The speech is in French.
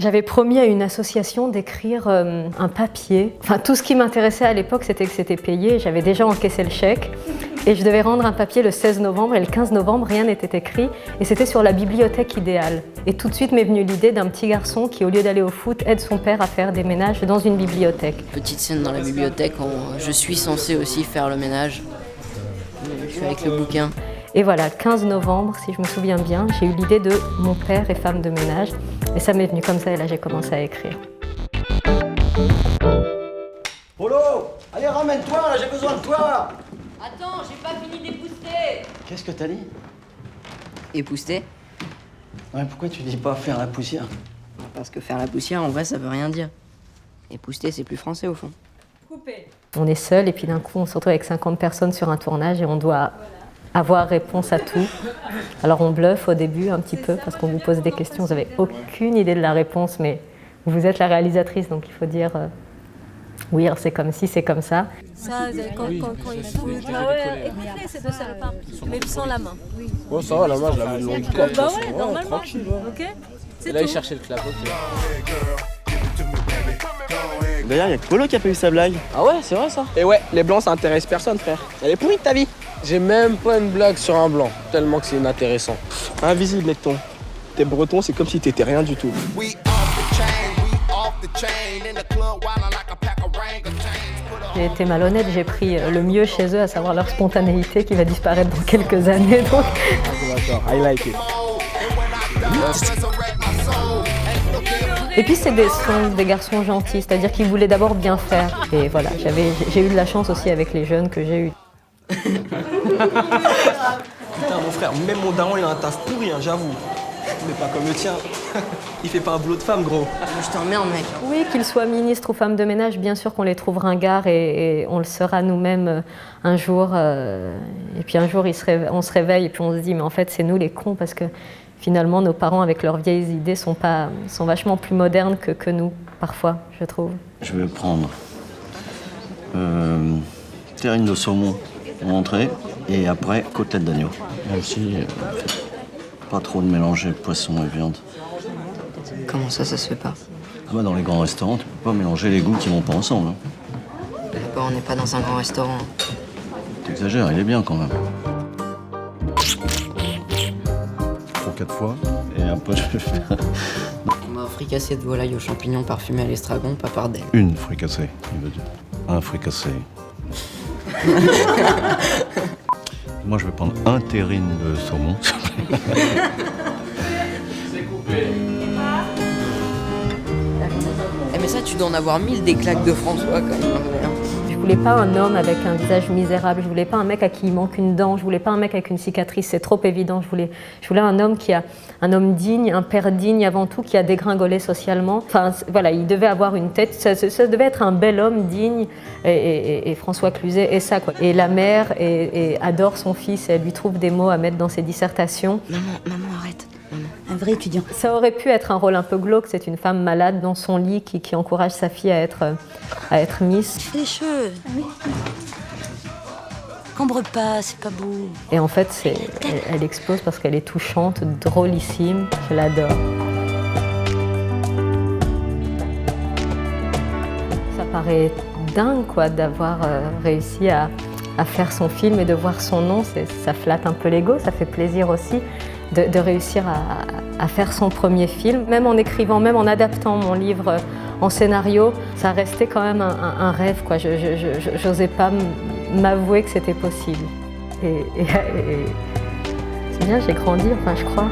J'avais promis à une association d'écrire un papier. Enfin, tout ce qui m'intéressait à l'époque, c'était que c'était payé. J'avais déjà encaissé le chèque. Et je devais rendre un papier le 16 novembre et le 15 novembre, rien n'était écrit. Et c'était sur la bibliothèque idéale. Et tout de suite m'est venue l'idée d'un petit garçon qui, au lieu d'aller au foot, aide son père à faire des ménages dans une bibliothèque. Petite scène dans la bibliothèque, je suis censée aussi faire le ménage. Je suis avec le bouquin. Et voilà, le 15 novembre, si je me souviens bien, j'ai eu l'idée de mon père et femme de ménage. Et ça m'est venu comme ça et là j'ai commencé à écrire. Polo, allez ramène-toi, là j'ai besoin de toi. Attends, j'ai pas fini d'épousseter. Qu'est-ce que t'as dit? Épousseter? Ouais, pourquoi tu dis pas faire la poussière? Parce que faire la poussière, en vrai, ça veut rien dire. Épousseter, c'est plus français au fond. Coupé. On est seul et puis d'un coup on se retrouve avec 50 personnes sur un tournage et on doit avoir réponse à tout. Alors on bluffe au début un petit peu parce qu'on vous pose des questions, vous n'avez aucune idée de la réponse, mais vous êtes la réalisatrice, donc il faut dire oui, alors c'est comme ci, c'est comme ça. Ça, quand il fout, écoutez ces deux salopards, mais sans la main. Oh, ça va, la main, je la mets le long du corps. Bah ouais, normalement. Tranquille. Ok. Et là, il cherchait le clap, ok. D'ailleurs, il y a que Polo qui a pas eu sa blague. Ah ouais, c'est vrai ça. Et ouais, les blancs, ça intéresse personne, frère. Elle est pourrie ta vie. J'ai même pas une blague sur un blanc, tellement que c'est inintéressant. Invisible, Lecton. T'es breton, c'est comme si t'étais rien du tout. J'ai été malhonnête, j'ai pris le mieux chez eux, à savoir leur spontanéité qui va disparaître dans quelques années. Donc. D'accord, I like it. Et puis sont des garçons gentils, c'est-à-dire qu'ils voulaient d'abord bien faire. Et voilà, j'ai eu de la chance aussi avec les jeunes que j'ai eus. Putain, mon frère, même mon daron, il a un taf pourri, hein, j'avoue. Mais pas comme le tien. Il fait pas un boulot de femme, gros. Je t'emmerde, mec. Oui, qu'ils soient ministres ou femmes de ménage, bien sûr qu'on les trouve ringards et on le sera nous-mêmes un jour. Et puis un jour, on se réveille et puis on se dit, mais en fait, c'est nous les cons parce que finalement, nos parents, avec leurs vieilles idées, sont vachement plus modernes que nous, parfois, je trouve. Je vais prendre terrine de saumon en entrée et après côtelette d'agneau. Et aussi, pas trop de mélanger poisson et viande. Comment ça se fait pas? Ah bah dans les grands restaurants, tu peux pas mélanger les goûts qui vont pas ensemble. Hein. D'abord, on n'est pas dans un grand restaurant. T'exagères, il est bien quand même. 3-4 fois. Et après, je vais faire On m'a fricassé de volaille aux champignons parfumés à l'estragon, pas par d'elle. Une fricassée, il veut dire. Un fricassé. Moi, je vais prendre un terrine de saumon. Mais ça, tu dois en avoir 1000 des claques de François, quand même. Je voulais pas un homme avec un visage misérable, je voulais pas un mec à qui il manque une dent, je voulais pas un mec avec une cicatrice, c'est trop évident. Je voulais un homme un homme digne, un père digne avant tout, qui a dégringolé socialement. Enfin, voilà, il devait avoir une tête, ça devait être un bel homme digne, et François Cluzet est ça, quoi. Et la mère adore son fils, et elle lui trouve des mots à mettre dans ses dissertations. Maman, arrête. Un vrai étudiant. Ça aurait pu être un rôle un peu glauque, c'est une femme malade dans son lit qui encourage sa fille à être Miss. Les cheveux. Oui. Cambre pas, c'est pas beau. Et en fait, elle explose parce qu'elle est touchante, drôlissime, je l'adore. Ça paraît dingue, quoi, d'avoir réussi à faire son film et de voir son nom, ça flatte un peu l'ego, ça fait plaisir aussi. De réussir à faire son premier film. Même en écrivant, même en adaptant mon livre en scénario, ça restait quand même un rêve, quoi. Je n'osais pas m'avouer que c'était possible. Et c'est bien, j'ai grandi, enfin je crois.